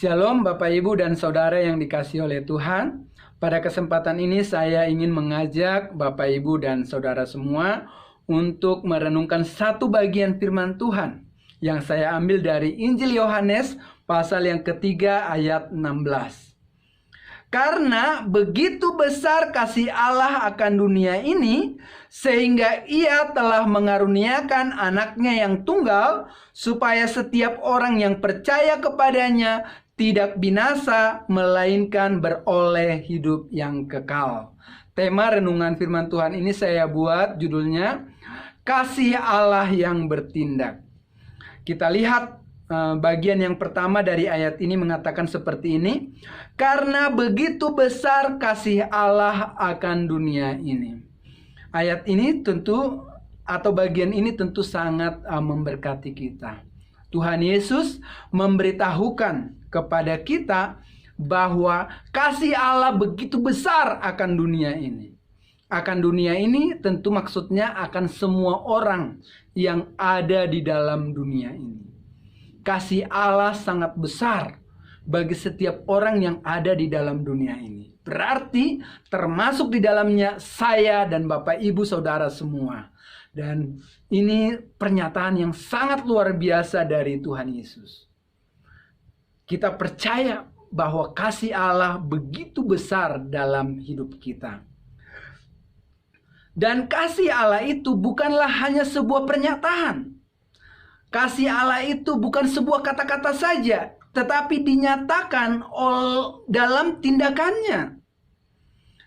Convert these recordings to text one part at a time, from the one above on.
Shalom Bapak Ibu dan Saudara yang dikasihi oleh Tuhan. Pada kesempatan ini saya ingin mengajak Bapak Ibu dan Saudara semua untuk merenungkan satu bagian firman Tuhan yang saya ambil dari Injil Yohanes pasal yang ketiga ayat 16. Karena begitu besar kasih Allah akan dunia ini, sehingga Ia telah mengaruniakan anaknya yang tunggal, supaya setiap orang yang percaya kepadanya tidak binasa, melainkan beroleh hidup yang kekal. Tema renungan firman Tuhan ini saya buat judulnya, Kasih Allah yang bertindak. Kita lihat bagian yang pertama dari ayat ini mengatakan seperti ini. Karena begitu besar kasih Allah akan dunia ini. Ayat ini tentu, atau bagian ini tentu sangat memberkati kita. Tuhan Yesus memberitahukan kepada kita bahwa kasih Allah begitu besar akan dunia ini. Akan dunia ini tentu maksudnya akan semua orang yang ada di dalam dunia ini. Kasih Allah sangat besar bagi setiap orang yang ada di dalam dunia ini. Berarti termasuk di dalamnya saya dan Bapak Ibu Saudara semua. Dan ini pernyataan yang sangat luar biasa dari Tuhan Yesus. Kita percaya bahwa kasih Allah begitu besar dalam hidup kita. Dan kasih Allah itu bukanlah hanya sebuah pernyataan. Kasih Allah itu bukan sebuah kata-kata saja, tetapi dinyatakan dalam tindakannya.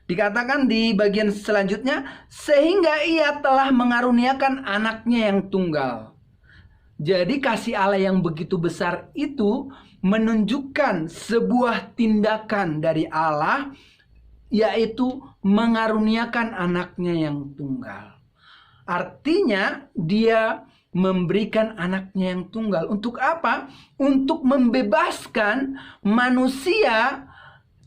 Dikatakan di bagian selanjutnya, sehingga Ia telah mengaruniakan anaknya yang tunggal. Jadi kasih Allah yang begitu besar itu menunjukkan sebuah tindakan dari Allah, yaitu mengaruniakan anaknya yang tunggal. Artinya Dia memberikan anaknya yang tunggal. Untuk apa? Untuk membebaskan manusia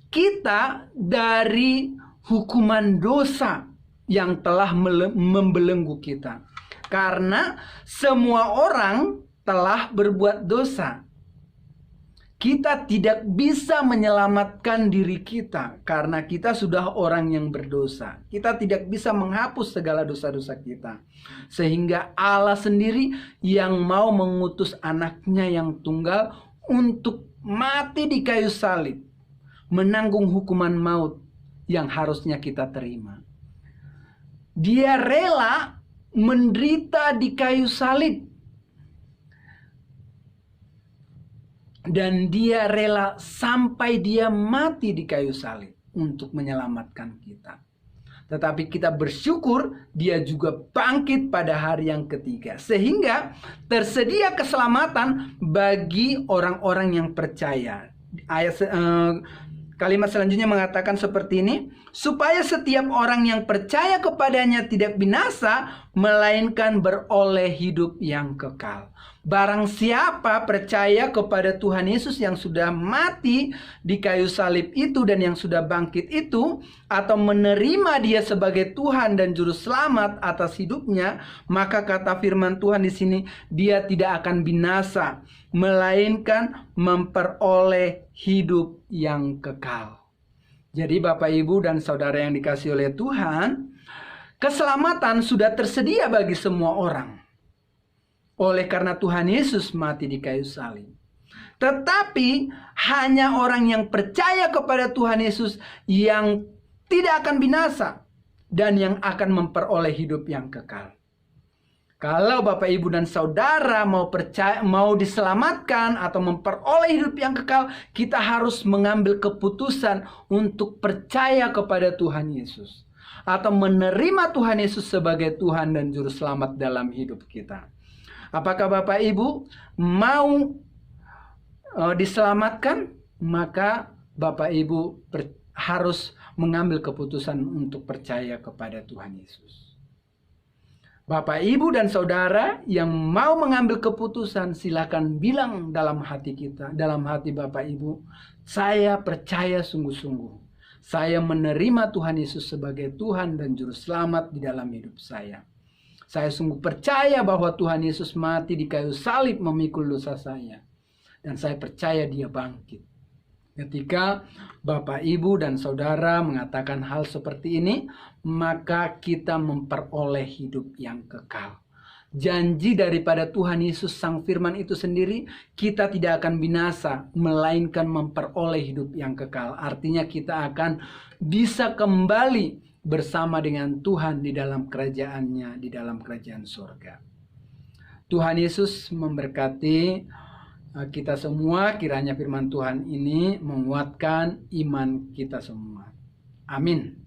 kita dari hukuman dosa yang telah membelenggu kita. Karena semua orang telah berbuat dosa. Kita tidak bisa menyelamatkan diri kita karena kita sudah orang yang berdosa. Kita tidak bisa menghapus segala dosa-dosa kita. Sehingga Allah sendiri yang mau mengutus anaknya yang tunggal untuk mati di kayu salib. Menanggung hukuman maut yang harusnya kita terima. Dia rela menderita di kayu salib. Dan Dia rela sampai Dia mati di kayu salib untuk menyelamatkan kita. Tetapi kita bersyukur Dia juga bangkit pada hari yang ketiga. Sehingga tersedia keselamatan bagi orang-orang yang percaya. Kalimat selanjutnya mengatakan seperti ini. Supaya setiap orang yang percaya kepadanya tidak binasa, melainkan beroleh hidup yang kekal. Barang siapa percaya kepada Tuhan Yesus yang sudah mati di kayu salib itu dan yang sudah bangkit itu, atau menerima Dia sebagai Tuhan dan Juru Selamat atas hidupnya, maka kata firman Tuhan di sini, dia tidak akan binasa, melainkan memperoleh hidup yang kekal. Jadi Bapak Ibu dan Saudara yang dikasihi oleh Tuhan, keselamatan sudah tersedia bagi semua orang. Oleh karena Tuhan Yesus mati di kayu salib. Tetapi hanya orang yang percaya kepada Tuhan Yesus yang tidak akan binasa dan yang akan memperoleh hidup yang kekal. Kalau Bapak Ibu dan Saudara mau diselamatkan atau memperoleh hidup yang kekal, kita harus mengambil keputusan untuk percaya kepada Tuhan Yesus atau menerima Tuhan Yesus sebagai Tuhan dan Juru Selamat dalam hidup kita. Apakah Bapak Ibu mau diselamatkan? Maka Bapak Ibu harus mengambil keputusan untuk percaya kepada Tuhan Yesus. Bapak, Ibu, dan Saudara yang mau mengambil keputusan, silakan bilang dalam hati kita, dalam hati Bapak Ibu, saya percaya sungguh-sungguh. Saya menerima Tuhan Yesus sebagai Tuhan dan Juru Selamat di dalam hidup saya. Saya sungguh percaya bahwa Tuhan Yesus mati di kayu salib memikul dosa saya. Dan saya percaya Dia bangkit. Ketika Bapak, Ibu, dan Saudara mengatakan hal seperti ini, maka kita memperoleh hidup yang kekal. Janji daripada Tuhan Yesus Sang Firman itu sendiri, kita tidak akan binasa, melainkan memperoleh hidup yang kekal. Artinya kita akan bisa kembali bersama dengan Tuhan di dalam kerajaannya, di dalam kerajaan surga. Tuhan Yesus memberkati kita semua, kiranya firman Tuhan ini menguatkan iman kita semua. Amin.